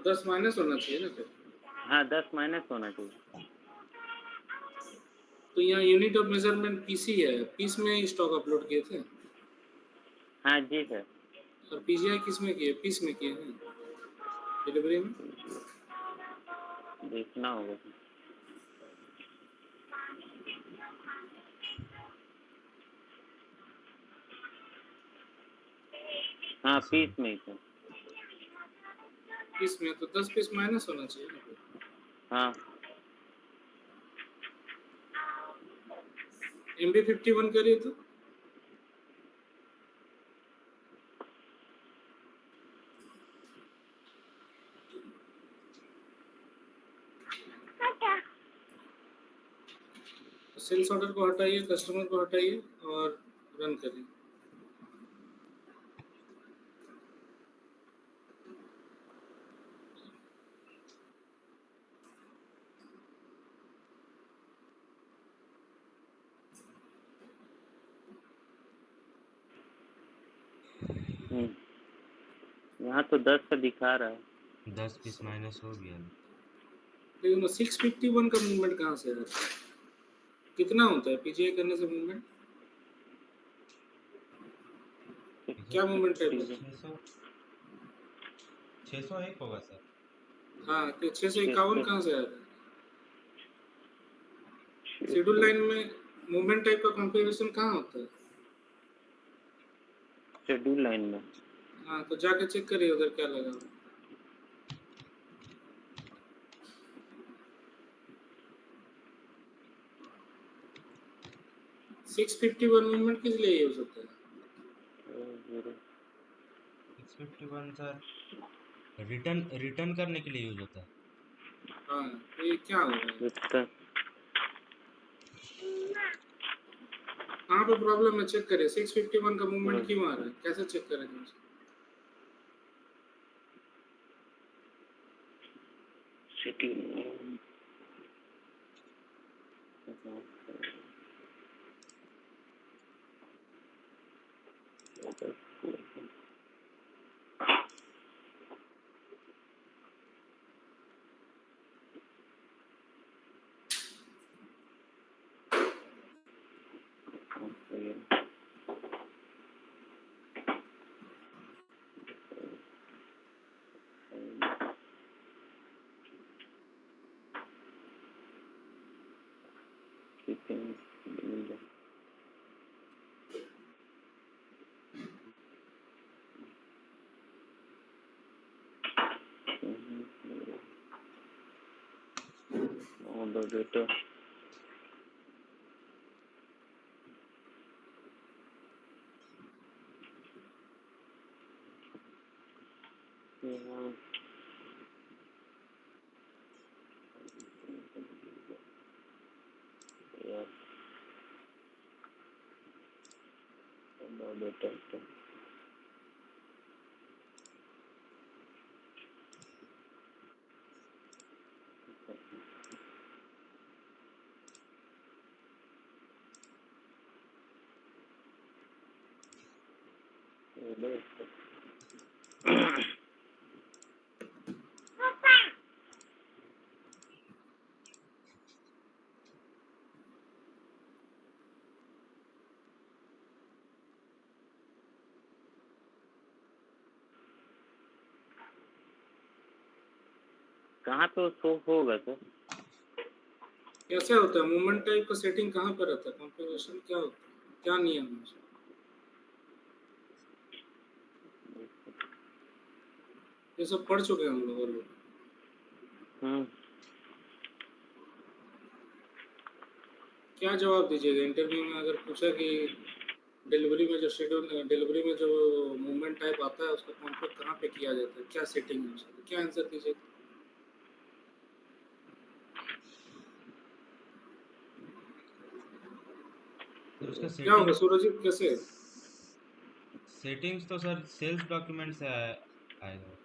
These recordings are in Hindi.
10 माइनस होना चाहिए ना फिर। हाँ 10 माइनस होना चाहिए। तो यहाँ यूनिट ऑफ मेजरमेंट पीसी है, पीस में स्टॉक अपलोड किए थे। हाँ जी सर। और पीजीआई किस में किए, पीस में किए हैं डिलीवरी में। देखना होगा। हाँ पीस में ही सर। पीस में तो 10 पीस माइनस होना चाहिए ना फिर। हाँ MB51 करिए तो। सेल्स ऑर्डर को हटाइए, कस्टमर को हटाइए और रन करिए। यहाँ तो 10 का दिखा रहा है। 10 पीस माइनस हो गया। लेकिन 651 का मूवमेंट कहाँ से है, कितना होता है पीजीआई करने से मूवमेंट, क्या मूवमेंट टाइप है। 601 होगा सर। हाँ तो 651 कहाँ से आया था। शेड्यूल लाइन में मूवमेंट टाइप का कॉन्फ़िगरेशन कहाँ होता है। शेड्यूल लाइन में। हाँ तो जाके चेक करिए उधर क्या लगा। 651 मूवमेंट किस लिए यूज होता है। 651 सर रिटर्न करने के लिए यूज होता है। हाँ तो ये क्या होगा, कहाँ पे प्रॉब्लम है चेक करिए। 651 का मूवमेंट क्यों आ रहा है, कैसे चेक करेंगे उसको। डेटा कहाँ पे शो होगा सर। कैसे होता है मूवमेंट टाइप का सेटिंग, कहाँ पर रहता है कॉन्फ़िगरेशन, क्या होता है, क्या नियम है उसका? ये सब पढ़ चुके हैं हम लोग ऑलरेडी। क्या जवाब दीजिएगा इंटरव्यू में अगर पूछा कि डिलीवरी में जो शेड्यूल, डिलीवरी में जो मूवमेंट टाइप आता है उसका कॉन्फ़िगर कहाँ पे किया जाता है, क्या सेटिंग है उसका, क्या आंसर दीजिएगा। तो उसका क्या होगा सेटिंग्स सूरजीत, कैसे सेटिंग्स तो सर सेल्स डॉक्यूमेंट से आएगा।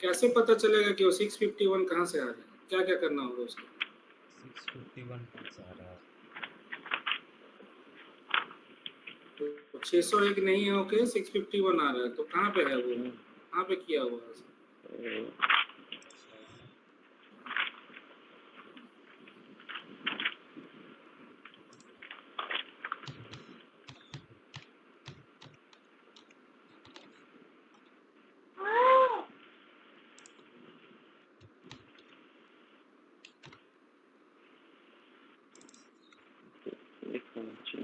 कैसे पता चलेगा कि वो 651 कहाँ से आ रहा है, क्या क्या करना होगा उसको। 651 कहाँ से आ रहा है। तो 601 नहीं है, ओके 651 आ रहा है तो कहाँ पे है वो, कहाँ पे किया हुआ है। एक मिनट।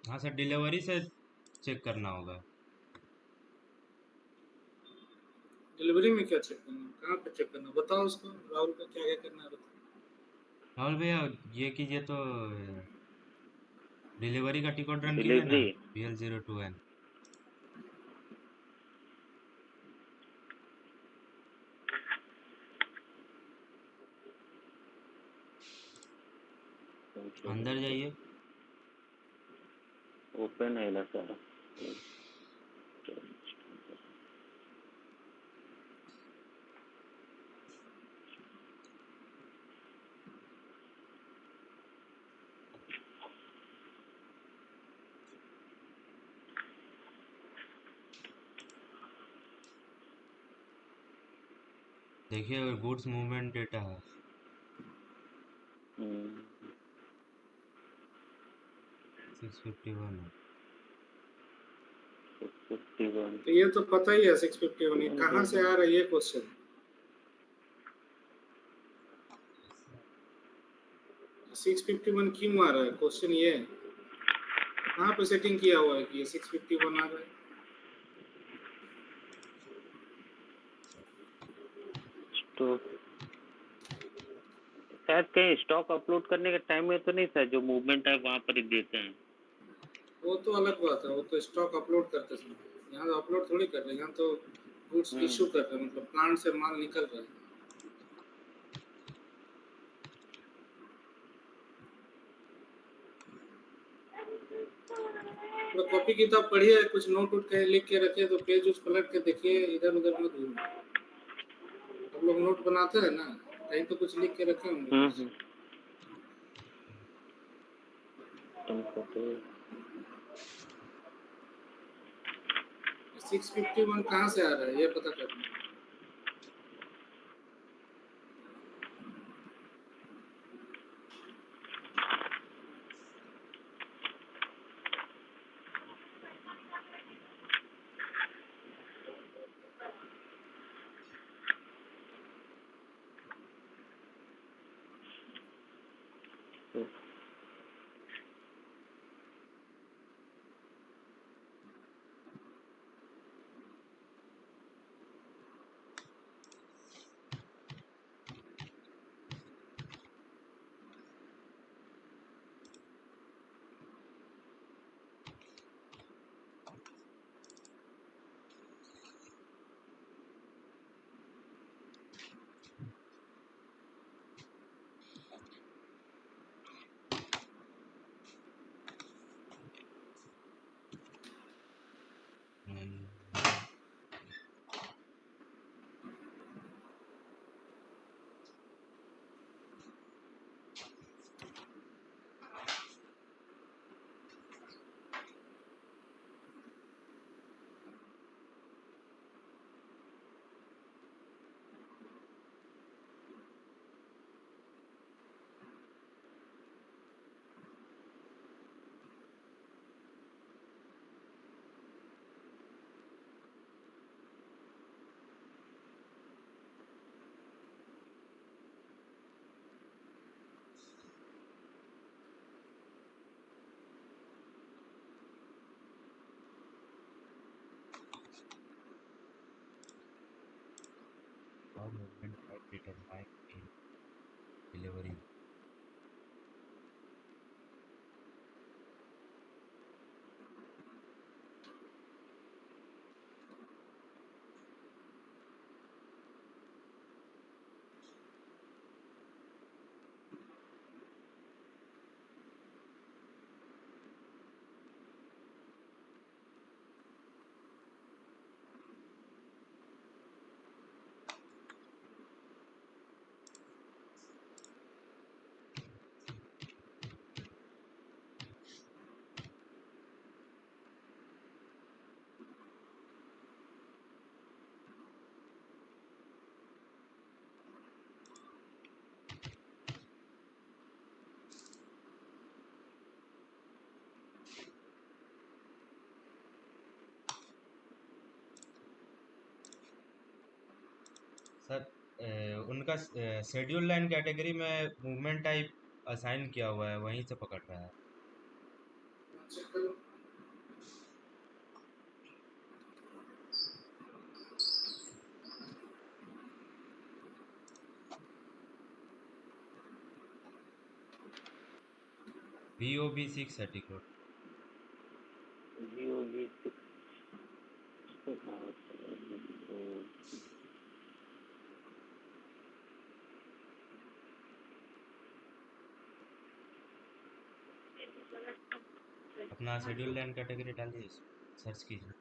हाँ सर, डिलीवरी से चेक करना होगा। डिलीवरी में क्या चेक करना है? कहाँ पे चेक करना है? बताओ उसको, राहुल का क्या क्या करना है बताओ। राहुल भैया ये कीजिए तो डिलीवरी का टिकट रन कीजिए ना, डिलीवरी BL02N। अंदर जाइए। ओपन है सर। देखिए गुड्स मूवमेंट डेटा है। 651 है। 51 तो ये तो पता ही है 651 ये कहाँ से आ रहा है ये क्वेश्चन। 651 क्यों आ रहा है क्वेश्चन ये है। कहाँ पे सेटिंग किया हुआ है कि ये 651 आ रहा है। तो शायद कहीं स्टॉक अपलोड करने के टाइम में तो नहीं था, जो मूवमेंट है वहाँ पर ही देते हैं। वो तो अलग बात है, वो तो स्टॉक अपलोड करते समय। यहाँ तो अपलोड थोड़ी कर रहे हैं, यहाँ तो गुड्स इशू कर रहे हैं, मतलब प्लांट से माल निकल रहा है। तो कॉपी किताब पढ़िए, कुछ नोट उठ के लिख के रखे तो पेज उस पलट के देखिए, इधर उधर मत घूमिए। हम लोग नोट बनाते हैं ना, कहीं तो कुछ लिख के रखे होंगे। तुमको तो 651 कहाँ से आ रहा है ये पता करना है। How movement type determine in delivery. Sir उनका शेड्यूल लाइन कैटेगरी में मूवमेंट टाइप असाइन किया हुआ है, वहीं से पकड़ रहा है। चेक करो। VOB6 है टिकट। VOB6 अपना शेड्यूल लाइन कैटेगरी डालिए, सर्च कीजिए।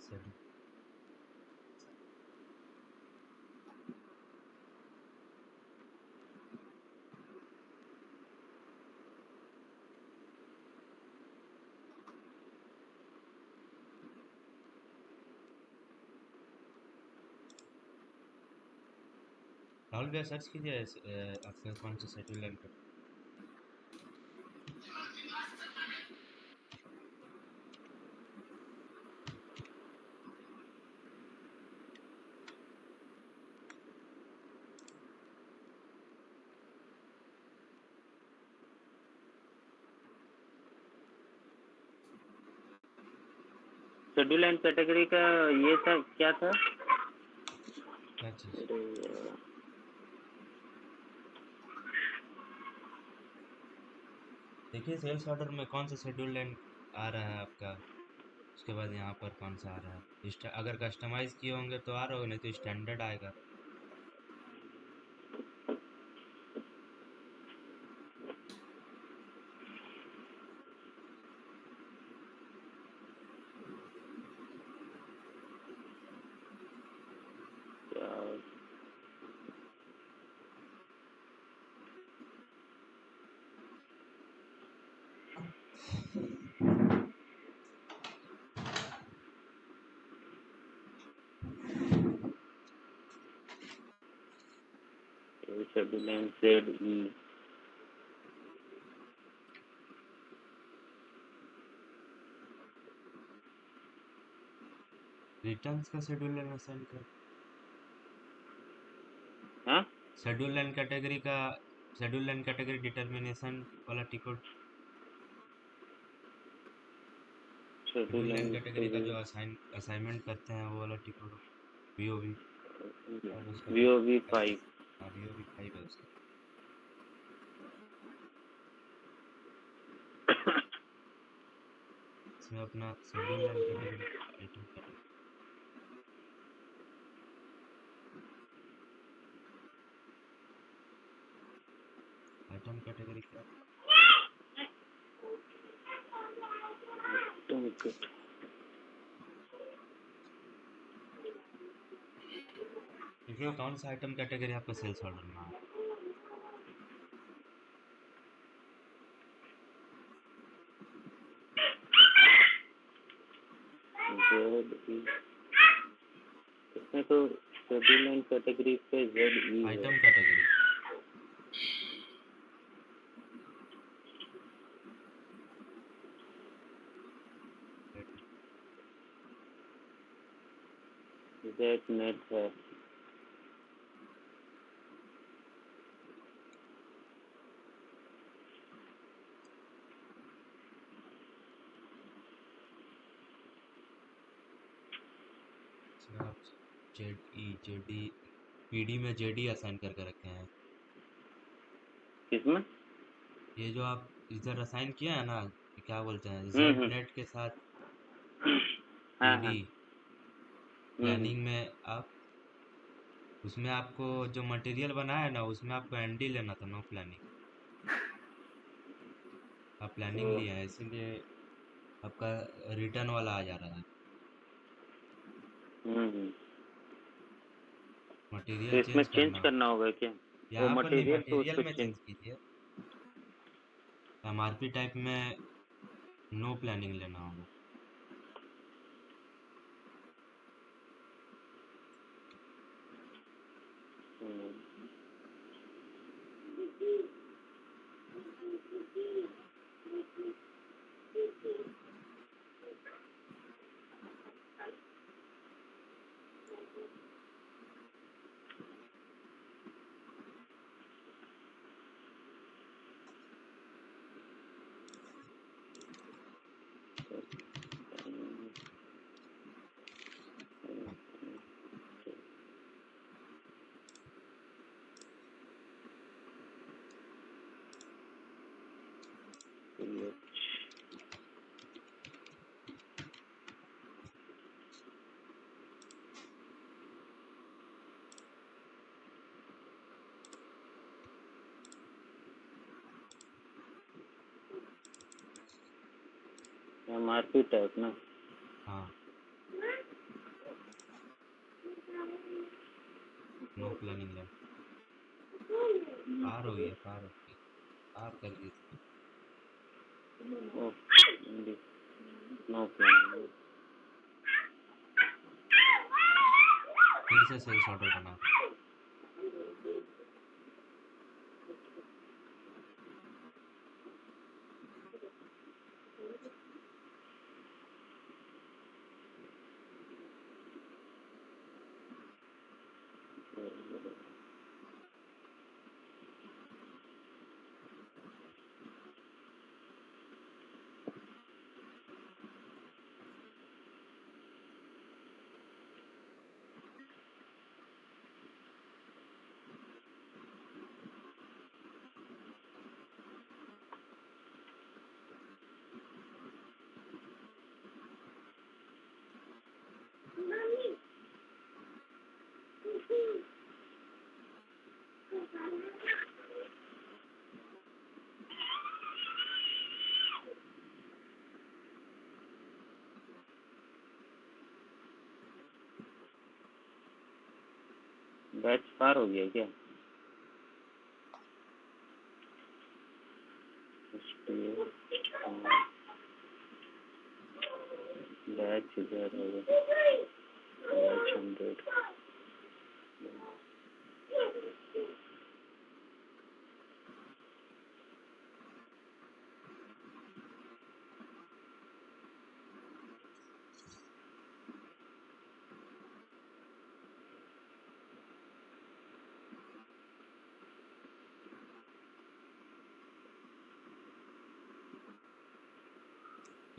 शेड्यूल राहुल भैया सर्च कीजिए आपका कौन सा schedule line category. Schedule and category का ये था, क्या था? क्या चीज़? अरे यार, देखिए सेल्स ऑर्डर में कौन सा शेड्यूल लाइन आ रहा है आपका, उसके बाद यहाँ पर कौन सा आ रहा है। अगर कस्टमाइज किए होंगे तो आ रहा होगा, नहीं तो स्टैंडर्ड आएगा। क्या शेड्यूल एंड ZE रिटर्न्स का शेड्यूल लाइन असाइन कर। हाँ, शेड्यूल लाइन कैटेगरी का शेड्यूल लाइन कैटेगरी डिटर्मिनेशन वाला ticket. Schedule schedule line and category का जो असाइनमेंट करते हैं वो वाला टिकट। VOB और उसका VOB5 VOB5 है उसका। इसमें अपना schedule line category item category क्या। टोकेट देखिए कौन सा आइटम कैटेगरी आपका सेल्स ऑर्डर में है। ZE इसमें तो शेड्यूल एंड कैटेगरी पे ZE है। आइटम कैटेगरी Z नेट है। इसमें आप जेडी पीडी में जेडी असाइन करके रखे हैं। किसमें? ये जो आप इधर असाइन किया है ना, क्या बोलते हैं, जेड नेट के साथ हाँ पीडी हाँ। प्लानिंग में आप उसमें आपको जो मटेरियल बनाया है ना, उसमें आपको एनडी लेना था, नो प्लानिंग। आप प्लानिंग तो लिया है, इसीलिए आपका रिटर्न वाला आ जा रहा है। तो मटेरियल इसमें चेंज चेंज करना होगा। करना होगा क्या? वो यहाँ पर नहीं, मटेरियल तो उस मटेरियल पे में चेंज। चेंज कीजिए। एमआरपी टाइप में नो प्लानिंग लेना होगा। एमआरपी टाइप ना। हाँ, नो प्लानिंग लेना। पार हो गया, पार हो गया, पार कर दी। Oh no plan. फिर से सेल्स ऑर्डर बना। बैच पार हो गया क्या? बैच इधर होगा। बैच 100।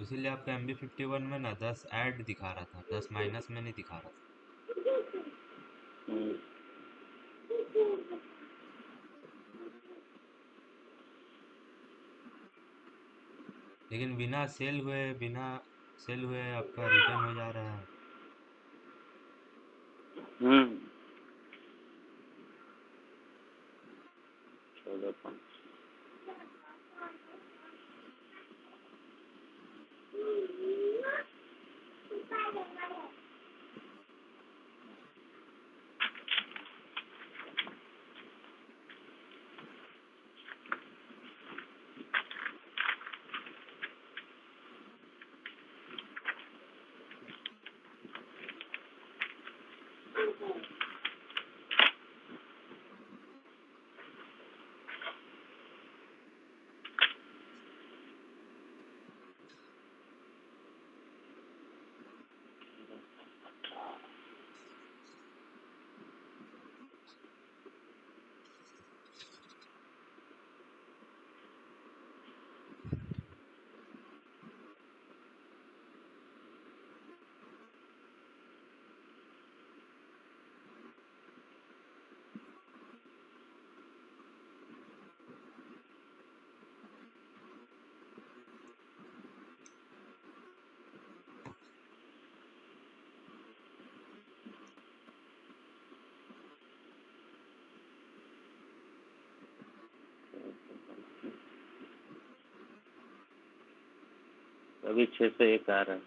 इसीलिए आपका MB51 में ना 10 ऐड दिखा रहा था, 10 माइनस में नहीं दिखा रहा था। लेकिन बिना सेल हुए आपका रिटर्न हो जा रहा है। 14.5। अभी 601 आ रहा है।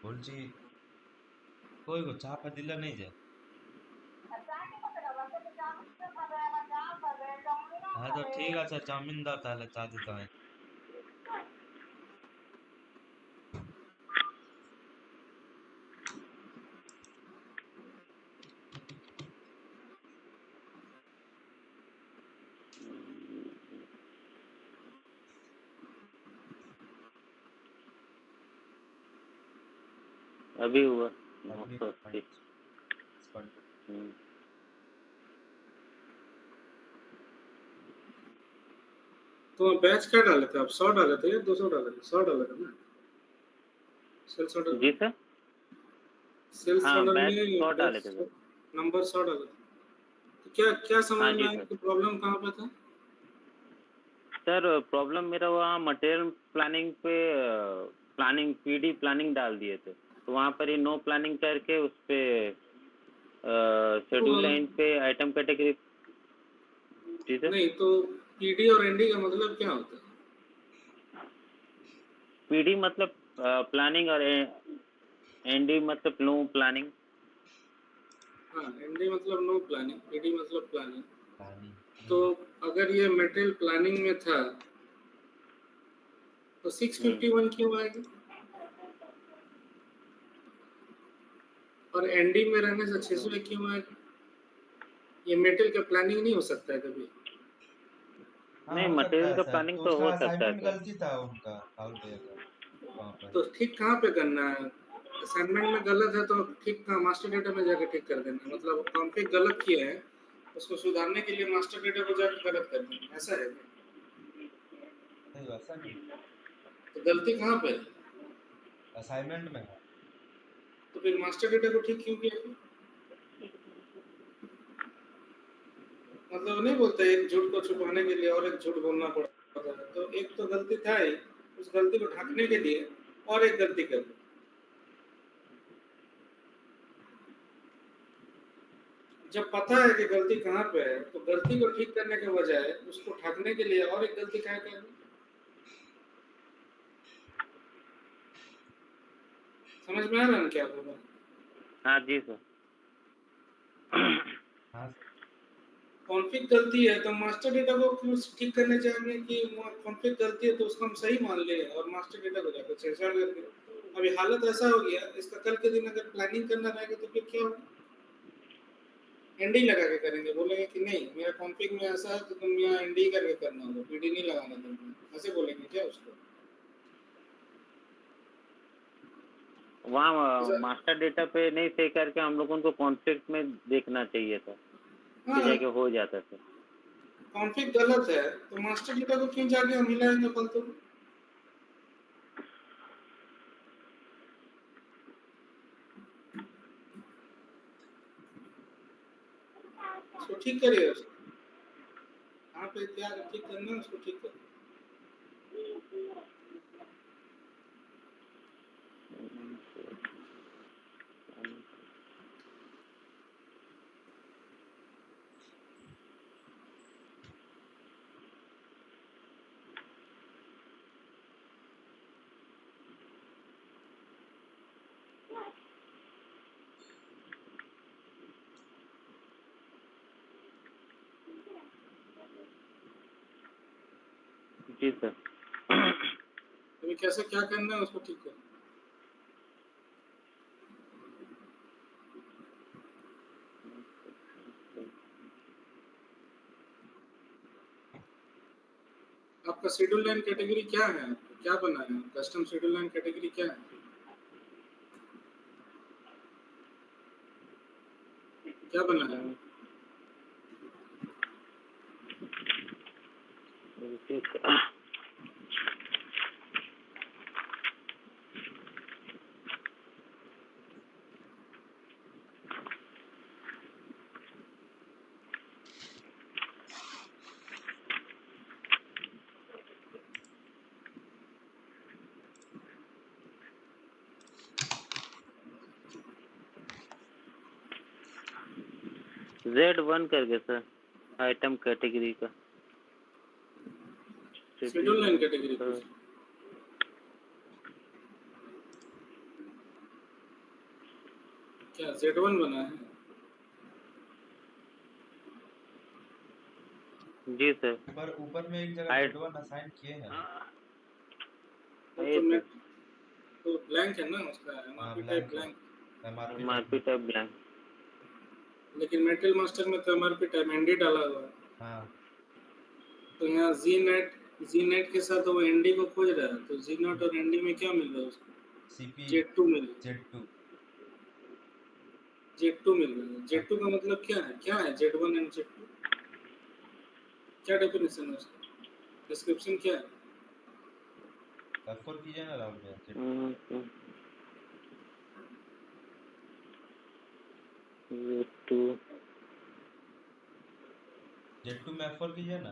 বলছি কই গো চা ফা দিলে নেই যে? হ্যাঁ তো ঠিক আছে চাউমিন দাও তাহলে চা দিতে হয়। अभी हुआ अभी 980। तो बैच क्या डाले थे आप? 100 डाले थे या 200 डाले थे? 100 डाले थे ना सेल्स ऑर्डर? जी सर। सेल्स हाँ, ऑर्डर बैच में 100 डाले थे बैच सर। नंबर 100 डाले थे। तो क्या क्या समझ हाँ में जी आया सर। कि प्रॉब्लम कहाँ पे था? सर प्रॉब्लम मेरा वहाँ मटेरियल प्लानिंग पे प्लानिंग पीडी प्लानिंग डाल दिए थे, तो वहाँ पर ही नो प्लानिंग करके उस पे शेड्यूल लाइन पे आइटम कैटेगरी। जी सर। नहीं तो पीडी और एनडी का मतलब क्या होता है? पीडी मतलब प्लानिंग और एनडी मतलब नो प्लानिंग। हाँ, एनडी मतलब नो प्लानिंग, पीडी मतलब प्लानिंग। पानी तो अगर ये मटेरियल प्लानिंग में था तो 651 क्यों आएगी? और एनडी में रहने से 600 क्यों आएगा? ये मटेरियल का प्लानिंग नहीं हो सकता है कभी? हाँ नहीं, हो सकता मटेरियल है का सर, प्लानिंग तो तो उसका हो सकता है असाइनमेंट सर। गलती था उनका राहुल भैया का वहाँ पर। तो ठीक कहाँ पे करना है? असाइनमेंट में गलत है तो ठीक कहाँ? मास्टर डेटा में जाके ठीक कर देना। मतलब कॉन्फ़िग गलत किया है, उसको सुधारने के लिए मास्टर डेटा को जाके गलत कर देना, ऐसा है क्या? नहीं वैसा नहीं, तो गलती कहाँ पे है? असाइनमेंट में है। तो फिर मास्टर डेटा को ठीक क्यों किया फिर? मतलब नहीं बोलते एक झूठ को छुपाने के लिए और एक झूठ बोलना पड़ता है, तो एक तो गलती था ही, उस गलती को ढकने के लिए और एक गलती कर दी। जब पता है कि गलती कहाँ पे है तो गलती को ठीक करने के बजाय उसको ढकने के लिए और एक गलती क्या करनी? समझ में आ रहा है क्या बोल रहा हूँ? हाँ जी सर। हाँ कॉन्फ़िग गलती है तो मास्टर डेटा को क्यों ठीक करने जाएंगे कि कॉन्फ़िग गलती है तो उसको हम सही मान ले और मास्टर डेटा को जाकर छेड़छाड़ करके। अभी हालत ऐसा हो गया, इसका कल के दिन अगर प्लानिंग करना रहेगा तो फिर क्या होगा? एनडी लगा के करेंगे, बोलेंगे कि नहीं मेरा कॉन्फ़िग में ऐसा है तो तुम यहाँ एनडी करके करना होगा, पीडी नहीं लगाना तुमको, ऐसे बोलेंगे क्या उसको? वहाँ ऐसा मास्टर डेटा पे नहीं सही करके हम लोगों को कॉन्फ्लिक्ट में देखना चाहिए था, फिर हाँ, जाके हो जाता सर। कॉन्फ़िग गलत है तो मास्टर डेटा को क्यों जाके हम हिलाएंगे फालतू? उसको ठीक करिए, उसको कहाँ पे क्या ठीक करना है उसको ठीक करिए। जी सर। अभी कैसे क्या करना है उसको ठीक करिए। आपका शेड्यूल लाइन कैटेगरी क्या है? क्या बनाया है? कस्टम शेड्यूल लाइन कैटेगरी क्या है? क्या बनाया है? Z1 करके सर, आइटम कैटेगरी का शेड्यूल लाइन कैटेगरी हाँ। क्या Z1 बना है? जी सर। ऊपर में एक जगह I- Z1 असाइन किए हैं। ये सर, तो ब्लैंक है ना उसका, एमआरपी टाइप blank है। Blank, MRP type blank. लेकिन मेटल मास्टर में तो एमआरपी टाइप एनडी डाला हुआ है। हाँ तो यहाँ जी नेट के साथ वो एनडी को खोज रहा है, तो जी नॉट और एनडी में क्या मिल रहा है उसको? CP Z2 मिल रहा है। Z2 Z2 मिल रहा है। Z2 का मतलब क्या है Z1 एंड Z2? क्या डेफिनेशन है उसका? डिस्क्रिप्शन क्या है? F4 कीजिए ना राहुल भैया Z2 Z2 में F4 कीजिए ना।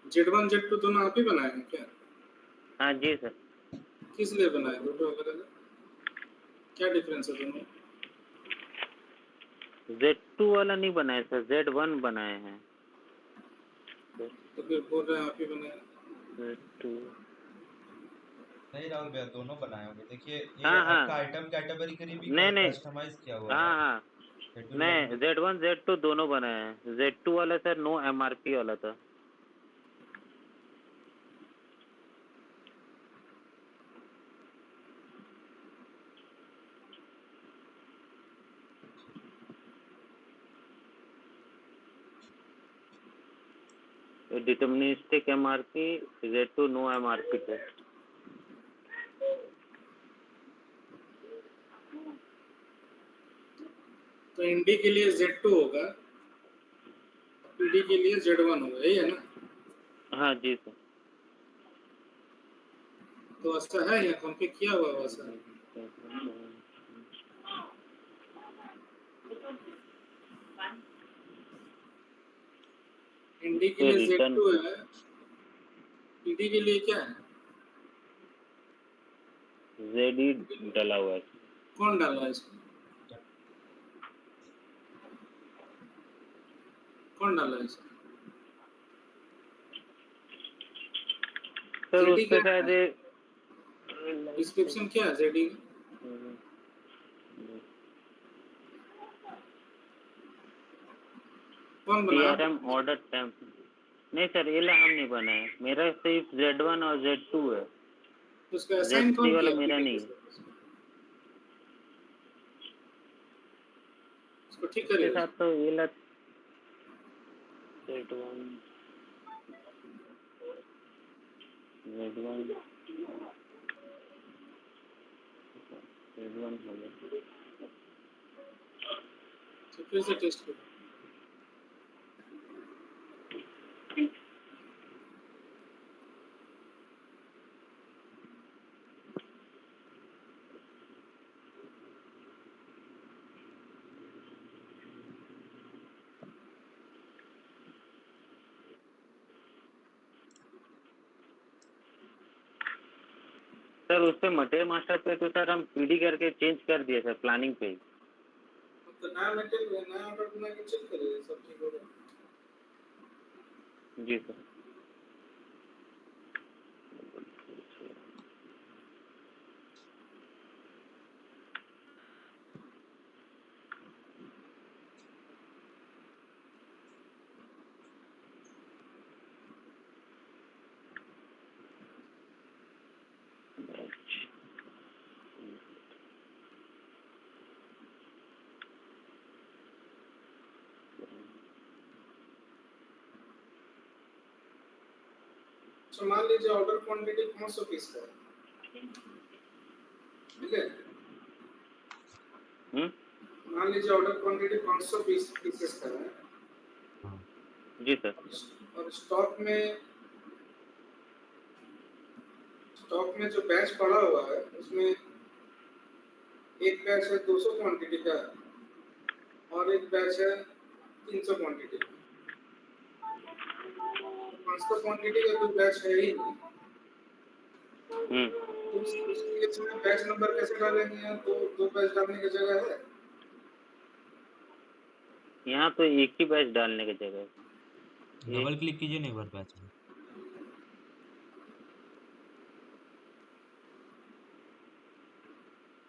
Z1 Z2 दोनों आप ही बनाए हैं क्या? हाँ जी सर। किस लिए बनाए दोनों अलग अलग? क्या डिफरेंस है दोनों? Z2 वाला नहीं बनाया सर, Z1 बनाए हैं। तो फिर बोल रहे हैं आप ही बनाए। Z2 नहीं राहुल भैया दोनों बनाए होंगे। देखिए ये हाँ हाँ, आपका आइटम कैटेगरी भी नहीं कस्टमाइज किया हुआ है। हाँ हाँ, शेड्यूल नहीं लाइन Z1 Z2 दोनों बनाए हैं। Z2 वाला सर नो एमआरपी वाला था। Deterministic MRP, Z2 no MRP थे। तो एनडी के लिए Z2 होगा, पीडी के लिए Z1 होगा, यही है ना? हाँ जी सर। तो ऐसा है यहाँ कॉन्फ़िग किया हुआ है वैसा। एनडी के लिए Z2 है, पीडी के लिए क्या है? ZE डला हुआ है। कौन डाला है इसको? कौन डाला है इसको? सर ZD उससे क्या है? शायद डिस्क्रिप्शन क्या है ZD का? कौन बनाया? PRM order time. नहीं सर, ये ला हम नहीं बनाए, मेरा सिर्फ Z1 और Z2 है। उसका असाइन कौन Z3 वाला किया मेरा PD नहीं के है। साथ? इसको ठीक उसके करेगा? साथ तो ये ला Z1 हो गया। तो फिर से टेस्ट करो। सर उस पे मटेरियल मास्टर पे तो सर हम पीडी करके चेंज कर दिए सर, प्लानिंग पे ही। तो नया मटेरियल नया ऑर्डर बना के चेक करिए, सब ठीक होगा। जी सर। तो मान लीजिए ऑर्डर क्वांटिटी 500 पीस का है, ठीक है? मान लीजिए ऑर्डर क्वांटिटी 500 पीसेस का है। जी सर। और स्टॉक में जो बैच पड़ा हुआ है उसमें एक बैच है 200 क्वांटिटी का और एक बैच है 300 क्वांटिटी का। ट्रांसफर क्वांटिटी का कोई बैच है ही नहीं, हम्म। तो उस केस में बैच नंबर कैसे डालेंगे? तो दो बैच डालने की जगह है। यहाँ तो एक ही बैच डालने की जगह है। ये डबल क्लिक कीजिए ना एक बार बैच में।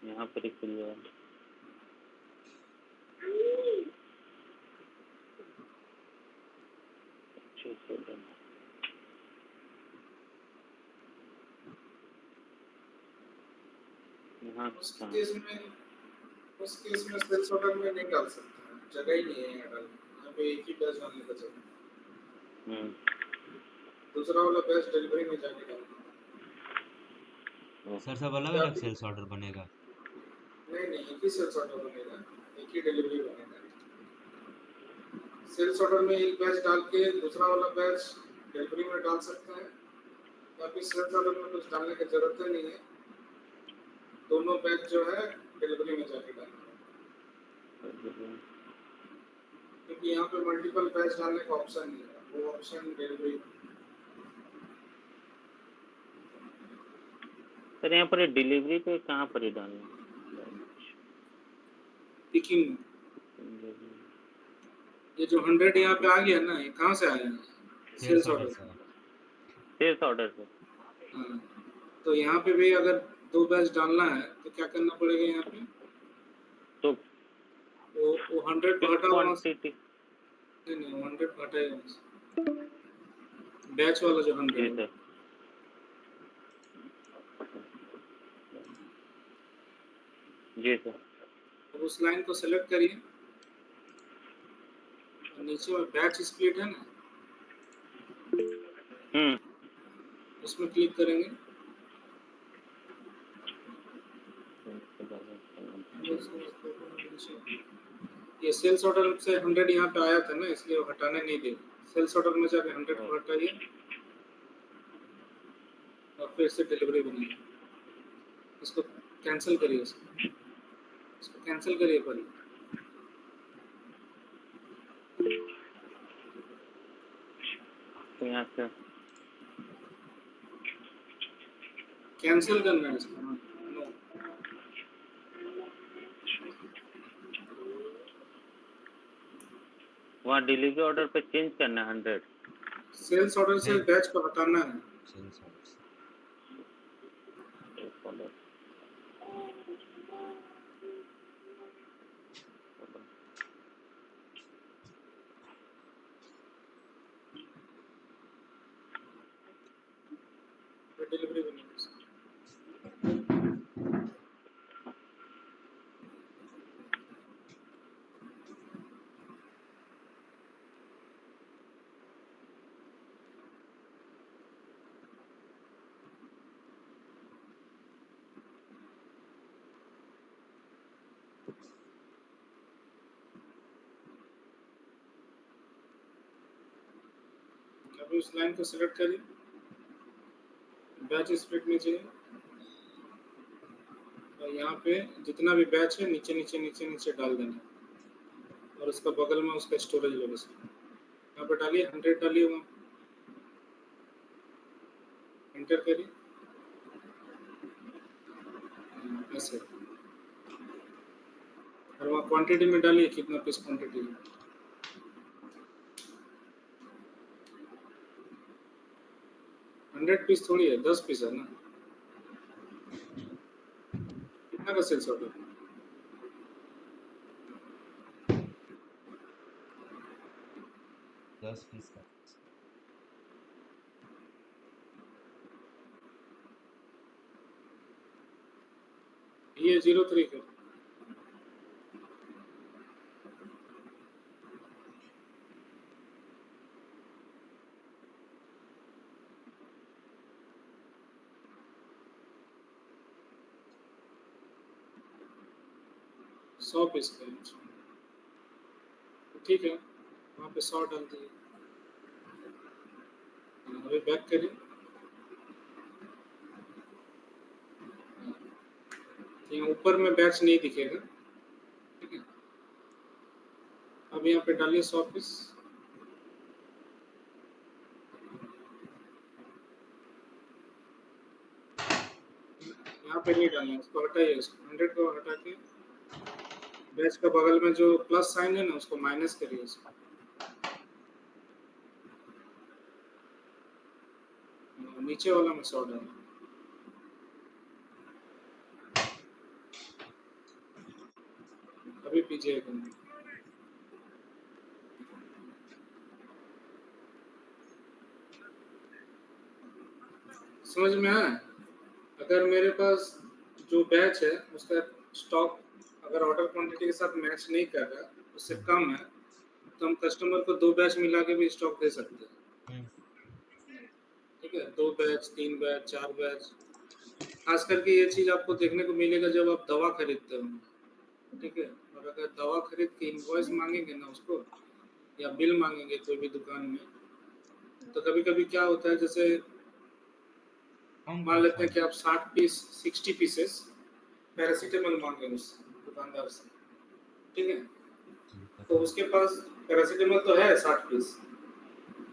यहाँ पर ही खुल जाएगा। अच्छे से डाल। यहाँ उस कहाँ? केस में सेल्स ऑर्डर में नहीं डाल सकते हैं, जगह ही नहीं है यहाँ डालने की। यहाँ पे एक ही बैच डालने का जगह, हम्म। दूसरा वाला बैच डिलीवरी में जाके डालना। सर सब अलग या अलग फिर सेल्स ऑर्डर बनेगा? नहीं, एक ही सेल्स ऑर्डर बनेगा, एक ही डिलीवरी बनेगा। सेल्स ऑर्डर में एक बैच डाल के दूसरा वाला बैच डिलीवरी में डाल सकते हैं, या फिर सेल्स ऑर्डर में कुछ डालने की जरूरत ही नहीं है, दोनों बैच जो है डिलीवरी में जाके डालना है। क्योंकि यहाँ पे मल्टीपल बैच डालने का ऑप्शन नहीं है, वो ऑप्शन डिलीवरी। सर यहाँ पर डिलीवरी पे कहाँ पर ही डालना है? पिकिंग, ये जो 100 यहाँ पे आ गया ना, ये कहाँ से आया है? Sales sales order order. से। सेल्स ऑर्डर से। हाँ, तो यहाँ पे भी अगर दो बैच डालना है तो क्या करना पड़ेगा? यहाँ पे तो वो 100 को फिक्स हटा वहाँ से। क्वांटिटी। नहीं, 100 को हटाएगा वहाँ से, बैच वाला जो 100 जी है। सर। जी सर। अब उस लाइन को सेलेक्ट करिए, नीचे में बैच स्प्लिट है ना, उसमें क्लिक करेंगे। ये सेल्स ऑर्डर से 100 यहाँ पे आया था ना, इसलिए वो हटाने नहीं दे। सेल्स ऑर्डर में जाके 100 को हटाइए और फिर से डिलीवरी बनाइए। इसको कैंसिल करिए, इसको कैंसिल करिए पहले। तो यहाँ से कैंसिल करना है इसको। नो, वहाँ डिलीवरी ऑर्डर पे चेंज करना है 100। सेल्स ऑर्डर से नहीं, बैच को हटाना है। सेल्स ऑर्डर से। डिलीवरी बनाइए इसको। अभी उस लाइन को सिलेक्ट करिए, बैच स्प्लिट में जाइए और यहाँ पे जितना भी बैच है नीचे नीचे नीचे नीचे डाल देना, और उसका बगल में उसका स्टोरेज लोकेशन यहाँ पे डालिए, 100 डालिए, वहाँ एंटर करिए। ऐसे, और वहाँ क्वांटिटी में डालिए कितना पीस क्वांटिटी है। हंड्रेड पीस थोड़ी है, 10 पीस है ना। कितना का सेल्स ऑर्डर? दस पीस का। ये 03 का। सौ पीस का है। तो ठीक है, वहाँ पे 100 डाल दीजिए। अभी बैक करिए, यहाँ ऊपर में बैच नहीं दिखेगा, ठीक है। अब यहाँ पे डालिए 100 पीस, पे नहीं डालना है, उसको हटाइए, उसको 100 को हटा के बैच का बगल में जो प्लस साइन है ना उसको माइनस करिए उसको। नीचे वाला में 100 डालना। अभी पीछे एक मिनट। समझ में आया? अगर मेरे पास जो बैच है उसका स्टॉक अगर ऑर्डर क्वांटिटी के साथ मैच नहीं कर रहा, उससे कम है, तो हम कस्टमर को 2 बैच मिला के भी स्टॉक दे सकते हैं। ठीक है, 2 बैच, 3 बैच, 4 बैच। खास करके ये चीज़ आपको देखने को मिलेगा जब आप दवा खरीदते हो। ठीक है, और अगर दवा खरीद के इनवॉइस मांगेंगे ना उसको या बिल मांगेंगे कोई भी दुकान में, तो कभी-कभी क्या होता है, जैसे मान लेते हैं कि आप 60 पीसेस पैरासीटामोल मांगे उस दुकानदार से। ठीक है, तो उसके पास पैरासीटामोल तो है 60 पीस,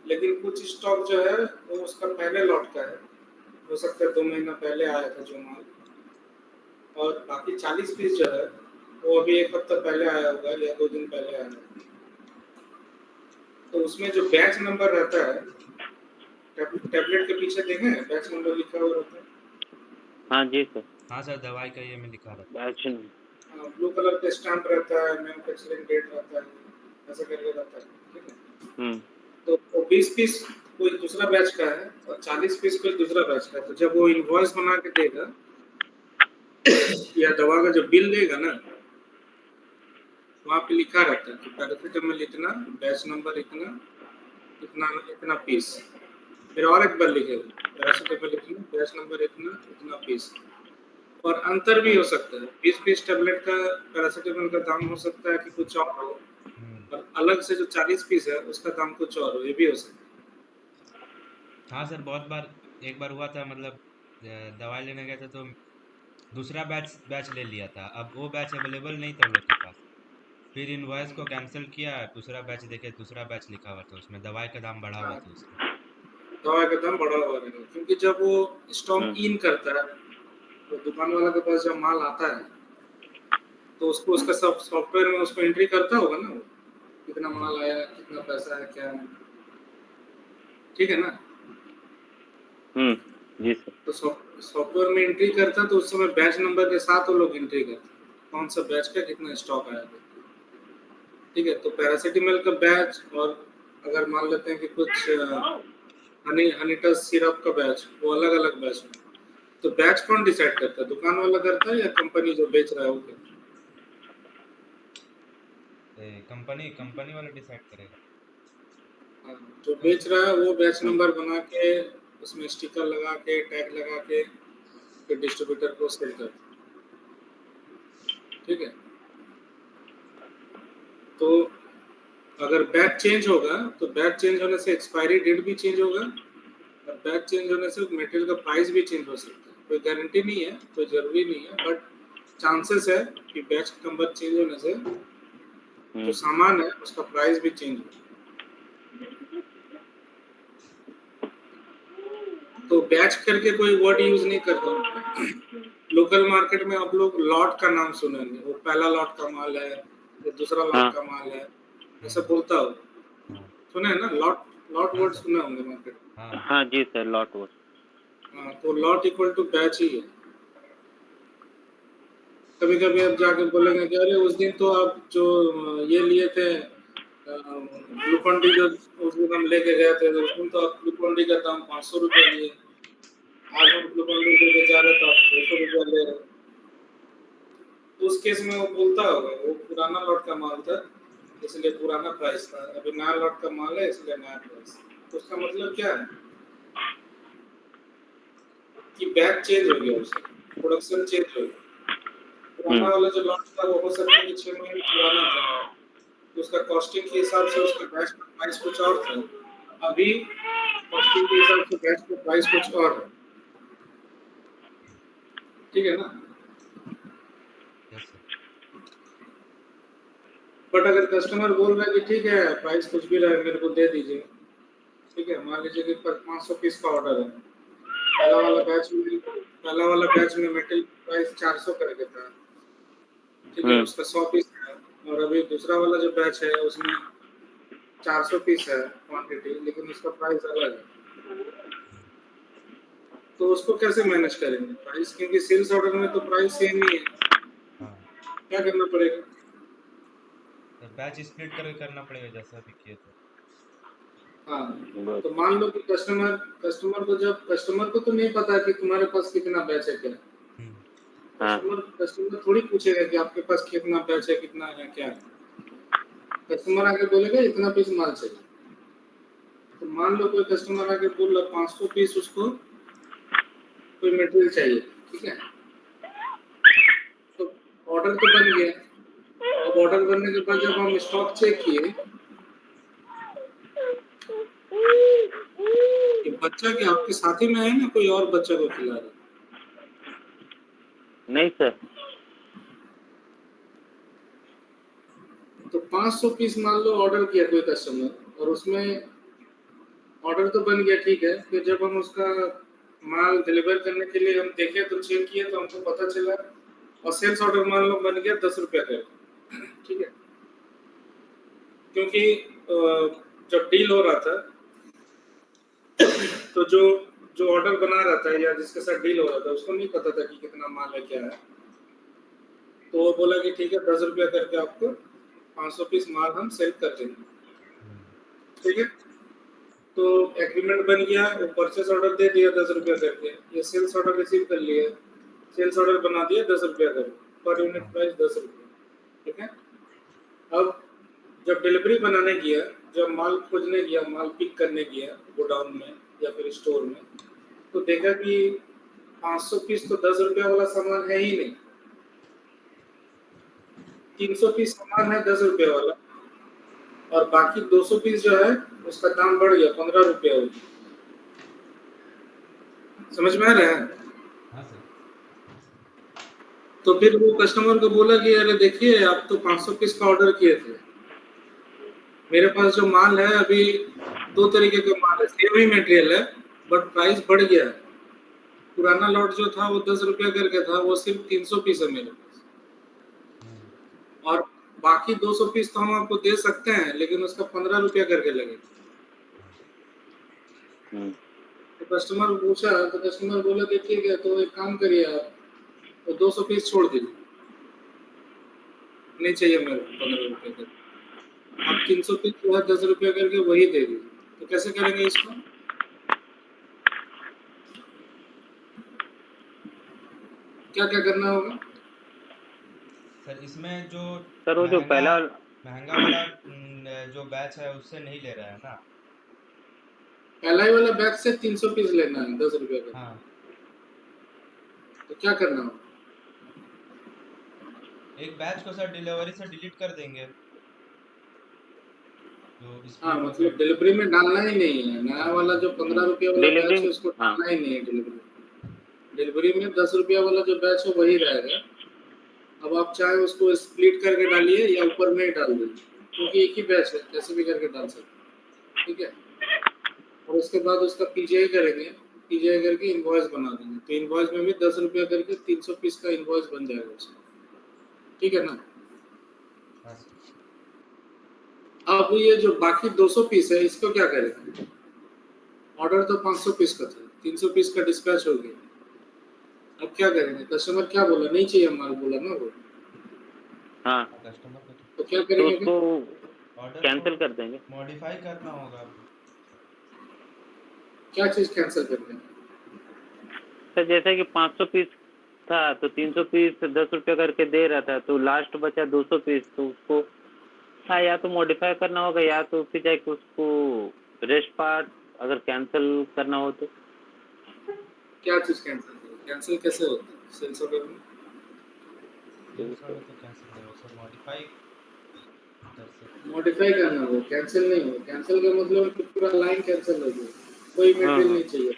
लेकिन कुछ स्टॉक जो है वो उसका पहले लॉट का है, हो सकता है 2 महीना पहले आया था जो माल, और बाकी 40 पीस जो है वो अभी 1 हफ्ता पहले आया होगा या 2 दिन पहले आया है। तो उसमें जो बैच नंबर रहता है, टैबलेट के पीछे देखें बैच नंबर लिखा हुआ रहता है। हाँ जी सर। हाँ सर, दवाई का ये में लिखा रहता बैच ब्लू कलर का स्टैम्प रहता है, मैन्युफैक्चरिंग डेट रहता है, ऐसा करके रहता है। ठीक है, तो 20 पीस कोई दूसरा बैच का है और 40 पीस कोई दूसरा बैच का है, तो जब वो इनवॉइस बना के देगा या दवा का जो बिल देगा ना, वहाँ पे लिखा रहता है कि पैरासीटामोल इतना, बैच नंबर इतना, इतना इतना पीस। फिर और एक बार लिखेगा पैरासीटामोल इतना, बैच नंबर इतना, इतना पीस। और अंतर भी हो सकता है, 20 पीस टैबलेट का पैरासीटामोल का दाम हो सकता है कि कुछ और हो, और अलग से जो 40 पीस है उसका दाम कुछ और हो, ये भी हो सकता है। हाँ सर, बहुत बार एक बार हुआ था, मतलब दवाई लेने गए थे तो दूसरा बैच ले लिया था, अब वो बैच अवेलेबल नहीं था उन लोग के पास। फिर इनवॉइस को कैंसिल किया, दूसरा बैच देखे, दूसरा बैच लिखा हुआ था उसमें, दवाई का दाम बढ़ा हुआ हाँ, था उसका। दवा का दाम बढ़ा हुआ रहेगा, क्योंकि जब वो स्टॉक इन करता है तो दुकान वाला के पास जब माल आता है तो उसको उसका सब सॉफ्टवेयर में उसको एंट्री करता होगा ना वो, कितना माल आया, कितना पैसा है, क्या है। ठीक है ना? जी सर। तो सॉफ्टवेयर में एंट्री करता है तो उस समय बैच नंबर के साथ वो लोग एंट्री करते हैं कौन सा बैच का कितना स्टॉक आया था। ठीक है, तो पैरासीटामोल का बैच, और अगर मान लेते हैं कि कुछ हनी टच सिरप का बैच, वो अलग अलग बैच में। तो बैच कौन डिसाइड करता है, दुकान वाला करता है या कंपनी जो बेच रहा है वो करता कंपनी कंपनी वाला डिसाइड करेगा। है? जो बेच रहा है वो बैच नंबर बना के उसमें स्टिकर लगा के टैग लगा के फिर डिस्ट्रीब्यूटर को सेल करता है। ठीक है, तो अगर बैच चेंज होगा तो बैच चेंज होने से एक्सपायरी डेट भी चेंज होगा, और बैच चेंज होने से मटेरियल का प्राइस भी चेंज हो सकता है। कोई गारंटी नहीं है, कोई जरूरी नहीं है, बट चांसेस है कि बैच नंबर चेंज होने से जो सामान है उसका प्राइस भी चेंज हो। तो बैच करके कोई वर्ड यूज नहीं करता हूँ। लोकल मार्केट में आप लोग लॉट का नाम सुनेंगे, वो पहला लॉट का माल है या दूसरा लॉट का माल है, ऐसा बोलता हो, सुने हैं ना? लॉट लॉट हाँ वर्ड सर। सुने होंगे मार्केट में। हाँ हाँ जी सर, लॉट वर्ड। हाँ, तो लॉट इक्वल टू बैच ही है। कभी कभी आप जाके बोलेंगे कि अरे उस दिन तो आप जो ये लिए थे ग्लूकॉन डी, जो उस दिन हम लेके गए थे, तो उस दिन तो आप ग्लूकॉन डी का दाम 500 रुपया लिए, आज हम ग्लूकॉन डी लेके जा रहे तो आप 200 रुपया ले रहे हो। तो उस केस में वो बोलता होगा वो पुराना लॉट का माल था इसलिए पुराना प्राइस था, अभी नया लॉट का माल है इसलिए नया प्राइस। तो उसका मतलब क्या है कि बैच चेंज हो गया, उसका प्रोडक्शन चेंज हो गया। पुराना वाला जो लॉट था वो हो सकता है कि 6 महीने पुराना था, तो उसका कॉस्टिंग के हिसाब से उसका बैच का प्राइस कुछ और था, अभी कॉस्टिंग के हिसाब से बैच का प्राइस कुछ और है। ठीक है ना? Yes sir. बट अगर कस्टमर बोल रहा है कि ठीक है प्राइस कुछ भी रहे मेरे को दे दीजिए, ठीक है, मान लीजिए कि 500 पीस का ऑर्डर है, पहला वाला बैच में मेटल प्राइस 400 करके था, ठीक है, उसका 100 पीस है। और अभी दूसरा वाला जो बैच है उसमें 400 पीस है क्वांटिटी, लेकिन उसका प्राइस अलग है। तो उसको कैसे मैनेज करेंगे प्राइस, क्योंकि सेल्स ऑर्डर में तो प्राइस सेम ही है, हाँ, क्या करना पड़ेगा? तो बैच स्प्लिट करके करना पड़ेगा जैसा भी किए थे। हाँ, बस। तो मान लो कि कस्टमर को तो नहीं पता कि तुम्हारे पास कितना बैच है क्या। हम्म, हाँ कस्टमर थोड़ी पूछेगा कि आपके पास कितना बैच है, कितना है, क्या है। कस्टमर आके बोलेगा इतना पीस माल चाहिए। तो मान लो कोई कस्टमर आके बोल रहा 500 पीस उसको कोई मटेरियल चाहिए, ठीक है, तो ऑर्डर तो बन गया। अब ऑर्डर बनने के बाद जब हम स्टॉक चेक किए कि बच्चा क्या आपके साथी में है ना, कोई और बच्चा को खिला रहा है। नहीं सर। तो 500 पीस मान लो ऑर्डर किया कोई कस्टमर, और उसमें ऑर्डर तो बन गया, ठीक है। फिर जब हम उसका माल डिलीवर करने के लिए हम देखे तो चेक किए तो हमको पता चला, और सेल्स ऑर्डर मान लो बन गया 10 रुपया का, ठीक है, क्योंकि जब डील हो रहा था तो जो जो ऑर्डर बना रहा था या जिसके साथ डील हो रहा था उसको नहीं पता था कि कितना माल है, क्या है। तो वो बोला कि ठीक है 10 रुपया करके आपको 500 पीस माल हम सेल कर देंगे, ठीक है। तो एग्रीमेंट बन गया, वो परचेस ऑर्डर दे दिया 10 रुपया करके, ये सेल्स ऑर्डर रिसीव कर लिया, सेल्स ऑर्डर बना दिया 10 रुपया करके, पर यूनिट प्राइस 10 रुपया, ठीक है। अब जब डिलीवरी बनाने गया, जब माल खोजने गया, माल पिक करने गया गोडाउन में या फिर स्टोर में, तो देखा कि 500 पीस तो 10 रुपया वाला सामान है ही नहीं, 300 पीस सामान है 10 रुपया वाला, और बाकी 200 पीस जो है उसका दाम बढ़ गया 15 रुपया हो गया। समझ में आ रहा है? हाँ सर। तो फिर वो कस्टमर को बोला कि अरे देखिए आप तो 500 पीस का ऑर्डर किए थे, मेरे पास जो माल है अभी 2 तरीके का माल है, सेम ही मटेरियल है, बट प्राइस बढ़ गया है। पुराना लॉट जो था वो 10 रुपया करके था, वो सिर्फ 300 पीस है मेरे पास, और बाकी 200 पीस तो हम आपको दे सकते हैं, लेकिन उसका 15 रुपया करके लगेगा। तो कस्टमर पूछा, तो कस्टमर बोला कि ठीक है, तो एक काम करिए आप, तो 200 पीस छोड़ दीजिए, नहीं चाहिए मेरे को 15 रुपये का, आप 300 पीस जो है 10 रुपया करके वही दे दीजिए। तो कैसे करेंगे इसको? क्या क्या करना होगा? सर इसमें जो सर वो जो महंगा पहला महंगा वाला जो बैच है उससे नहीं ले रहा है ना। पहला ही वाला बैच से 300 पीस लेना है 10 रुपया का, हाँ, तो क्या करना होगा? एक बैच को सर डिलीवरी से डिलीट कर देंगे, जो हाँ, स्प्लिट होके। मतलब डिलीवरी में डालना ही नहीं है, नया वाला जो 15 रुपया वाला डिलीवरी। बैच है उसको हाँ डालना ही नहीं है डिलीवरी। डिलीवरी में 10 रुपया वाला जो बैच है वही रहेगा। अब आप चाहे उसको स्प्लिट करके डालिए या ऊपर में ही डाल दीजिए, क्योंकि एक ही बैच है, कैसे भी करके डाल सकते, ठीक है। और उसके बाद उसका पीजीआई करेंगे, पीजीआई करके इनवॉइस बना देंगे, तो इनवॉइस में भी 10 रुपया करके 300 पीस का इनवॉइस बन जाएगा उसका, ठीक है ना। हाँ सर। अब ये जो बाकी 200 पीस है इसको क्या करेंगे? ऑर्डर तो 500 पीस का था, 300 पीस का डिस्पैच हो गया। अब क्या करेंगे? कस्टमर क्या बोला, नहीं चाहिए माल बोला ना वो, हाँ, कस्टमर को तो क्या तो करेंगे फिर? उसको ऑर्डर को कैंसिल कर देंगे। मॉडिफाई करना होगा। क्या चीज कैंसिल करनी है? सर जैसे कि 500 पीस था तो 300 पीस 10 रुपया करके दे रहा था, तो लास्ट बचा 200 पीस, तो उसको हाँ या तो मॉडिफाई करना होगा या तो फिर जाके उसको रेस्ट पार्ट अगर कैंसिल करना हो तो। क्या चीज कैंसिल करें? कैंसिल कैसे होता है सेल्स ऑर्डर में? सेल्स ऑर्डर तो कैंसिल नहीं होगा सर, मॉडिफाई कर सकते। मॉडिफाई करना हो, कैंसिल नहीं हो। कैंसिल का मतलब कि पूरा लाइन कैंसिल हो गया, कोई हाँ मटेरियल हाँ नहीं चाहिए।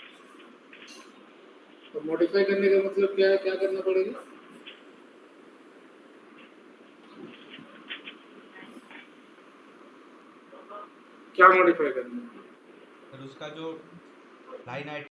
तो मॉडिफाई करने का मतलब क्या है, क्या करना पड़ेगा? क्या मॉडिफाई करना है? सर उसका जो लाइन